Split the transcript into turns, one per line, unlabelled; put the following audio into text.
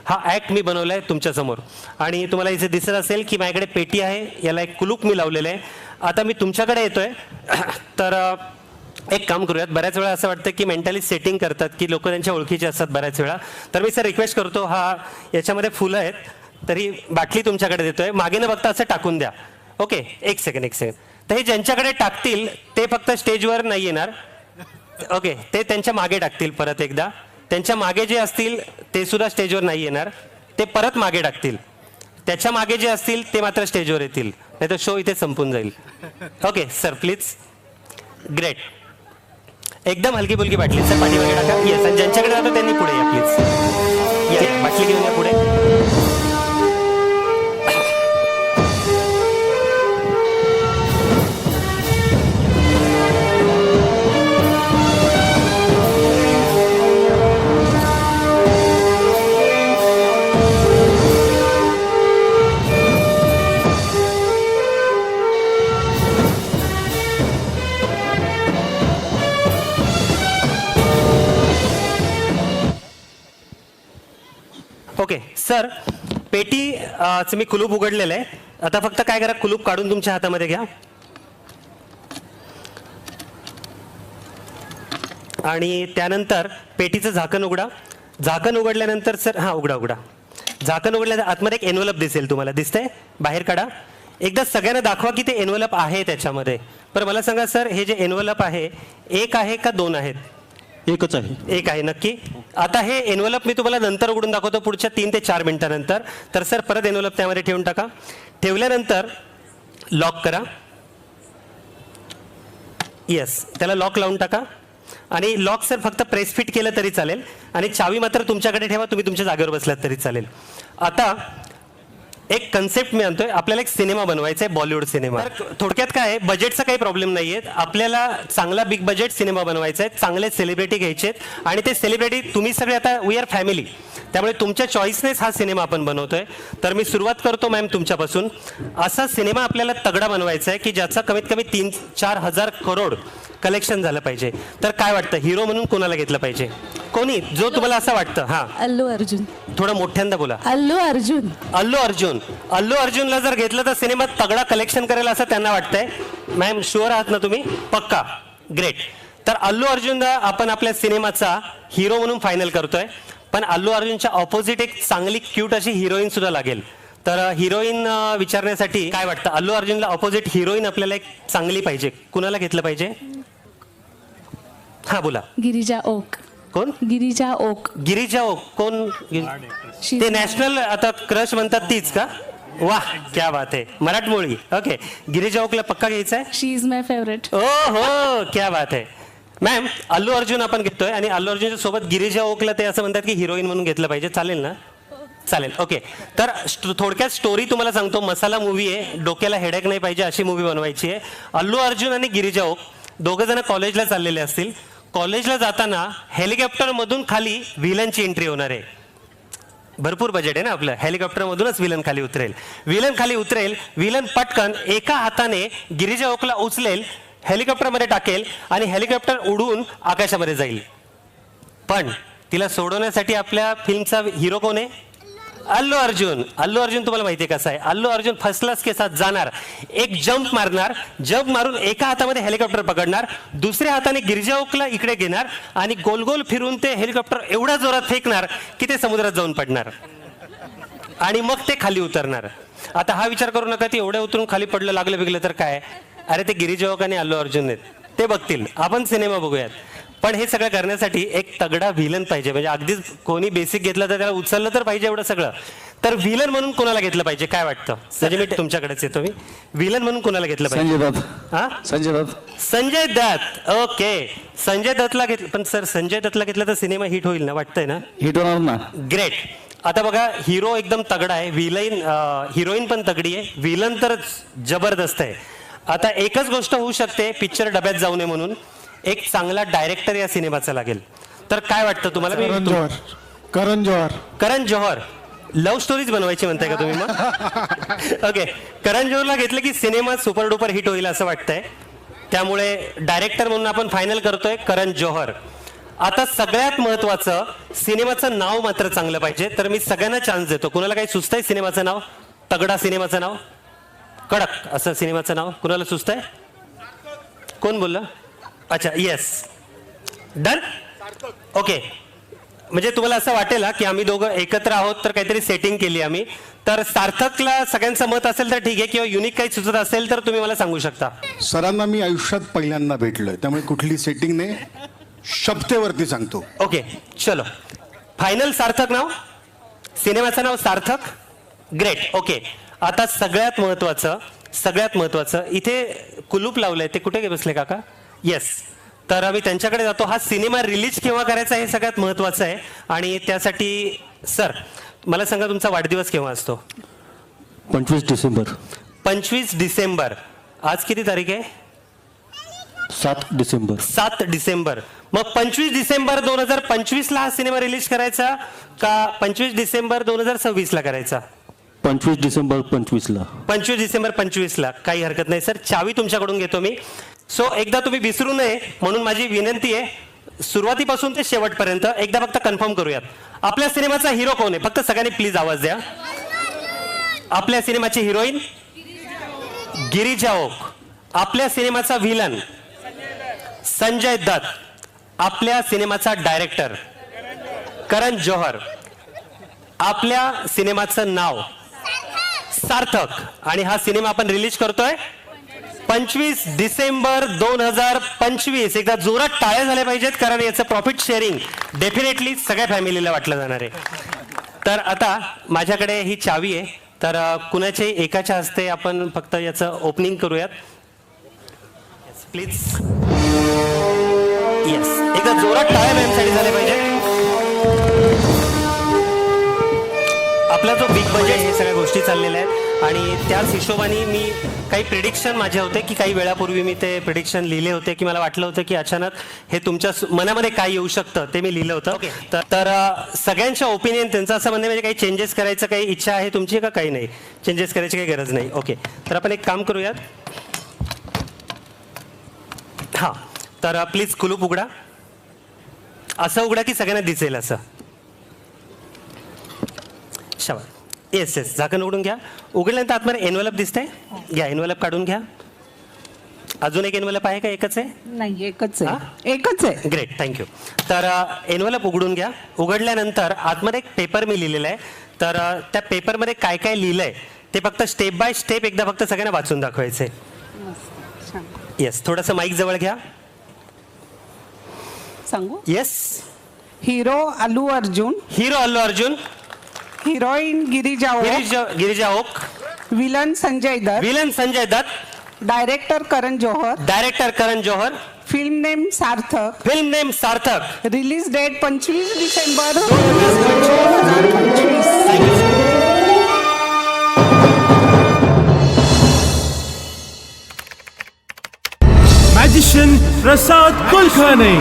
हा ॲक्ट मी बनवला आहे तुमच्यासमोर आणि तुम्हाला इथे दिसत असेल की माझ्याकडे पेटी आहे, याला एक कुलूप मी लावलेलं आहे. आता मी तुमच्याकडे येतोय तर एक काम करूयात. बऱ्याच वेळा असं वाटतं की मेंटली सेटिंग करतात की लोक त्यांच्या ओळखीचे असतात बऱ्याच वेळा. तर मी सर रिक्वेस्ट करतो, हा याच्यामध्ये फुलं आहेत तरी बाटली तुमच्याकडे देतोय, मागे न बघता असं टाकून द्या. ओके, एक सेकंड. तर हे ज्यांच्याकडे टाकतील ते फक्त स्टेजवर नाही येणार. ओके, ते त्यांच्या मागे टाकतील परत एकदा. त्यांच्या मागे जे असतील ते सुद्धा स्टेजवर नाही येणार, ते परत मागे टाकतील. त्याच्या मागे जे असतील ते मात्र स्टेजवर येतील, नाही तर शो इथे संपून जाईल. Okay sir please. ग्रेट. एकदम हलकी फुलकी बाटली सर पाठीमागे टाका. येस, आणि ज्यांच्याकडे जातो त्यांनी पुढे या प्लीज. या बाटली घेऊन या पुढे. ओके सर, पेटी मी कुलूप उघडलेलं आहे. आता फक्त काय करा, कुलूप काढून तुमच्या हातामध्ये घ्या आणि त्यानंतर पेटीचं झाकण उघडा. झाकण उघडल्यानंतर सर उघडा. झाकण उघडल्यानंतर आतमध्ये एक एनव्हलप दिसेल, तुम्हाला दिसतंय, बाहेर काढा. एकदा सगळ्यांना दाखवा की ते एनव्हलप आहे त्याच्यामध्ये. पण मला सांगा सर, हे जे एनव्हलप आहे एक आहे का दोन आहेत?
एकच आहे.
एक आहे नक्की. आता हे एनव्हलप मी तुम्हाला नंतर उघडून दाखवतो, पुढच्या 3 ते 4 मिनिटानंतर. तर सर परत एनव्हलप त्यामध्ये ठेवून टाका. ठेवल्यानंतर लॉक करा. येस, त्याला लॉक लावून टाका. आणि लॉक सर फक्त प्रेस फिट केलं तरी चालेल आणि चावी मात्र तुमच्याकडे ठेवा, तुम्ही तुमच्या जागेवर बसलात तरी चालेल. आता एक कन्सेप्ट मी आणतोय, आपल्याला एक सिनेमा बनवायचा आहे, बॉलिवूड सिनेमा. थोडक्यात काय आहे, बजेटचा काही प्रॉब्लेम नाही आहे. आपल्याला चांगला बिग बजेट सिनेमा बनवायचा आहे, चांगले सेलिब्रिटी घ्यायचे आहेत आणि ते सेलिब्रिटी तुम्ही सगळे, आता वी आर फॅमिली, त्यामुळे तुमच्या चॉईसनेच हा सिनेमा आपण बनवतोय. तर मी सुरुवात करतो मॅम तुमच्यापासून. असा सिनेमा आपल्याला तगडा बनवायचा आहे की ज्याचा कमीत कमी 3-4 हजार करोड कलेक्शन झालं पाहिजे. तर काय वाटतं, हिरो म्हणून कोणाला घेतलं पाहिजे? कोणी जो तुम्हाला असं वाटतं?
अल्लू अर्जुन.
थोडं मोठ्यांदा बोला.
अल्लू अर्जुन.
अल्लू अर्जुनला जर घेतलं तर सिनेमा तगडा कलेक्शन करेल असं त्यांना वाटतंय. मॅम शुअर आहात ना तुम्ही? पक्का. ग्रेट. तर अल्लू अर्जुनला आपण आपल्या सिनेमाचा हिरो म्हणून फायनल करतोय. पण अल्लू अर्जुनच्या ऑपोजिट एक चांगली क्यूट अशी हिरोईन सुद्धा लागेल. तर हिरोईन विचारण्यासाठी काय वाटतं, अल्लू अर्जुनला ऑपोजिट हिरोईन आपल्याला एक चांगली पाहिजे, कुणाला घेतलं पाहिजे? बोला.
गिरिजा ओक.
कोण?
गिरिजा ओक.
गिरिजा ओक कोण? ते नॅशनल आता क्रश म्हणतात तीच का? वाह, क्या बात आहे, मराठमोळी. ओके, गिरिजा ओकला पक्का घ्यायचा आहे.
शी इज माय फेवरेट.
ओ हो, क्या बात आहे. मॅम अल्लू अर्जुन आपण घेतोय आणि अल्लू अर्जुनच्या सोबत गिरिजा ओकला ते असं म्हणतात की हिरोईन म्हणून घेतलं पाहिजे, चालेल ना? चालेल. ओके, तर थोडक्यात स्टोरी तुम्हाला सांगतो. मसाला मूवी आहे, डोक्याला हेडेक नाही पाहिजे अशी मूवी बनवायची आहे. अल्लू अर्जुन आणि गिरिजा ओक दोघं जण कॉलेजला चाललेले असतील. कॉलेजला जाताना हेलिकॉप्टरमधून खाली व्हिलनची एंट्री होणार आहे. भरपूर बजेट आहे ना आपलं, हेलिकॉप्टरमधूनच विलन खाली उतरेल. विलन पटकन एका हाताने गिरिजा ओकला उचलेल, हेलिकॉप्टरमध्ये टाकेल आणि हेलिकॉप्टर उडून आकाशामध्ये जाईल. पण तिला सोडवण्यासाठी आपल्या फिल्मचा हिरो कोण आहे? अल्लू अर्जुन तुम्हाला माहिती आहे कसा आहे? अल्लू अर्जुन फर्स्ट क्लास के साथ जाणार, एक जंप मारून एका हातामध्ये हेलिकॉप्टर पकडणार, दुसऱ्या हाताने गिरिजा ओकला इकडे घेणार आणि गोल गोल फिरून ते हेलिकॉप्टर एवढ्या जोरात फेकणार की ते समुद्रात जाऊन पडणार आणि मग ते खाली उतरणार. आता हा विचार करू नका ती एवढ्या उतरून खाली पडलं, लागलं बिगलं तर काय. अरे ते गिरिजा ओक आणि अल्लू अर्जुन आहेत, ते बघतील, आपण सिनेमा बघूयात. पण हे सगळं करण्यासाठी एक तगडा व्हिलन पाहिजे. म्हणजे अगदीच कोणी बेसिक घेतलं तर त्याला उचललं तर पाहिजे एवढं सगळं. तर व्हिलन म्हणून कोणाला घेतलं पाहिजे काय वाटतं? म्हणजे मी तुमच्याकडेच येतो. मी व्हिलन म्हणून कोणाला घेतलं पाहिजे? संजय दत्त. ओके, संजय दत्तला घेतलं. पण सर संजय दत्तला घेतलं तर सिनेमा हिट होईल ना, वाटतंय ना?
हिट होणार ना.
ग्रेट. आता बघा, हिरो एकदम तगडा आहे, हिरोईन पण तगडी आहे, व्हिलन तर जबरदस्त आहे. आता एकच गोष्ट होऊ शकते, पिक्चर डब्यात जाऊ नये म्हणून एक चांगला डायरेक्टर या सिनेमाचा लागेल. तर काय वाटतं तुम्हाला? करण जोहर. लव्ह स्टोरीज बनवायची म्हणताय का तुम्ही मग? ओके, करण जोहरला घेतलं की सिनेमा सुपर डुपर हिट होईल असं वाटतंय. त्यामुळे डायरेक्टर म्हणून आपण फायनल करतोय करण जोहर. आता सगळ्यात महत्वाचं सिनेमाचं नाव मात्र चांगलं पाहिजे. तर मी सगळ्यांना चान्स देतो. कुणाला काही सुचतंय सिनेमाचं नाव? तगडा सिनेमाचं नाव, कडक असं सिनेमाचं नाव कुणाला सुचतंय? कोण बोललं? अच्छा, येस, डन, ओके. म्हणजे तुम्हाला असं वाटेल की आम्ही दोघं एकत्र आहोत तर काहीतरी सेटिंग केली आम्ही. तर सार्थकला सगळ्यांचं मत असेल तर ठीक आहे, किंवा युनिक काही सुचत असेल तर तुम्ही मला सांगू शकता.
सरांना मी आयुष्यात पहिल्यांदा भेटलोय, त्यामुळे कुठली सेटिंग नाही, शब्देवरती सांगतो.
ओके, चलो, फायनल सार्थक नाव, सिनेमाचं नाव सार्थक. Great, okay. आता सगळ्यात महत्वाचं इथे कुलूप लावलंय, ते कुठे बसले काका? येस. तर आम्ही त्यांच्याकडे जातो. हा सिनेमा रिलीज केव्हा करायचा हे सगळ्यात महत्वाचं आहे. आणि त्यासाठी सर मला सांगा, तुमचा वाढदिवस केव्हा असतो?
25 डिसेंबर.
25 डिसेंबर. आज किती तारीख आहे?
7 डिसेंबर.
7 डिसेंबर. मग 25 डिसेंबर 2025 ला हा सिनेमा रिलीज करायचा का 25 डिसेंबर 2026 ला करायचा?
25 डिसेंबर 25 ला.
25 डिसेंबर 25 ला. काही हरकत नाही सर, चावी तुमच्याकडून घेतो मी. सो एकदा तुम्ही विसरू नये म्हणून माझी विनंती आहे, सुरुवातीपासून ते शेवटपर्यंत एकदा फक्त कन्फर्म करूयात. आपल्या सिनेमाचा हिरो कोण आहे? फक्त सगळ्यांनी प्लीज आवाज द्या. आपल्या सिनेमाची हिरोईन गिरिजा ओक. आपल्या सिनेमाचा व्हिलन संजय दत्त. आपल्या सिनेमाचा डायरेक्टर करण जोहर. आपल्या सिनेमाचं नाव सार्थक. आणि हा सिनेमा आपण रिलीज करतोय 25 डिसेंबर 2025. एकदा जोरात टाळ्या झाल्या पाहिजेत, कारण याचं प्रॉफिट शेअरिंग डेफिनेटली सगळ्या फॅमिलीला वाटलं जाणार आहे. तर आता माझ्याकडे ही चावी आहे, तर कुणाचे एकाच्या हस्ते आपण फक्त याचं ओपनिंग करूयात. प्लीज. येस, एकदा जोरात टाळ्या मॅमसाठी झाल्या पाहिजे. आपला जो बिग बजेट हे सगळ्या गोष्टी चाललेल्या आहेत आणि त्याच हिशोबाने मी काही प्रिडिक्शन माझे होते की काही वेळापूर्वी मी ते प्रिडिक्शन लिहिले होते की मला वाटलं होतं की अचानक हे तुमच्या मनामध्ये काय येऊ शकतं ते मी लिहिलं होतं. तर सगळ्यांच्या ओपिनियन त्यांचं असं म्हणणं म्हणजे काही चेंजेस करायचं काही इच्छा आहे तुमची का काही नाही? चेंजेस करायची काही गरज नाही. ओके, तर आपण एक काम करूयात. हां, तर प्लीज कुलूप उघडा. असं उघडा की सगळ्यांना दिसेल असं. शाबास. येस येस, झाकण उघडून घ्या. उघडल्यानंतर आतमध्ये एनवलप दिसतंय, घ्या एनवलप काढून घ्या. अजून एक एनवलप आहे का? एकच आहे?
नाही, एकच आहे. एकच आहे.
Great, thank you. तर एनवलप उघडून घ्या. उघडल्यानंतर आतमध्ये एक पेपर मी लिहिलेला आहे. तर त्या पेपरमध्ये काय काय लिहिलंय ते फक्त स्टेप बाय स्टेप एकदा फक्त सगळ्यांना वाचून दाखवायचंय. येस, थोडंसं माईक जवळ घ्या.
सांगू?
Yes.
Hero Allu Arjun.
Hero Allu Arjun.
Heroine Girija Oak.
Girija Oak.
Villain Sanjay Dutt.
Villain Sanjay Dutt.
Director Karan Johar.
Director Karan Johar.
Film name Sarthak.
Film name Sarthak.
Release date 25 December 2025.
Magician Prasad Kulkarni.